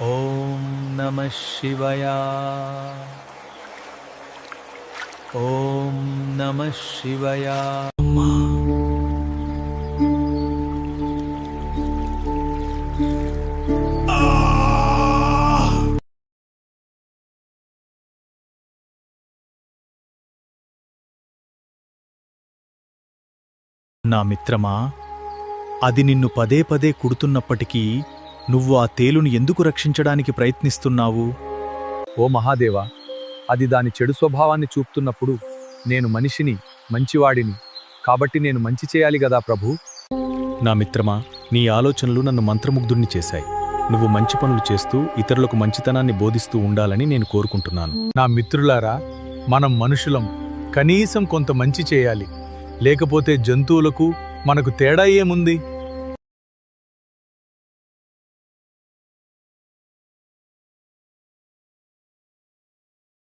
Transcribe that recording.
ఓం నమః శివాయ. ఓం నమః శివాయ. నా మిత్రమా, అది నిన్ను పదే పదే కుడుతున్నప్పటికీ నువ్వు ఆ తేలుని ఎందుకు రక్షించడానికి ప్రయత్నిస్తున్నావు? ఓ మహాదేవా, అది దాని చెడు స్వభావాన్ని చూపుతున్నప్పుడు నేను మనిషిని, మంచివాడిని, కాబట్టి నేను మంచి చేయాలి గదా ప్రభూ. నా మిత్రమా, నీ ఆలోచనలు నన్ను మంత్రముగ్ధుణ్ణి చేశాయి. నువ్వు మంచి పనులు చేస్తూ ఇతరులకు మంచితనాన్ని బోధిస్తూ ఉండాలని నేను కోరుకుంటున్నాను. నా మిత్రులారా, మనం మనుషులం, కనీసం కొంత మంచి చేయాలి. లేకపోతే జంతువులకు మనకు తేడా ఏముంది?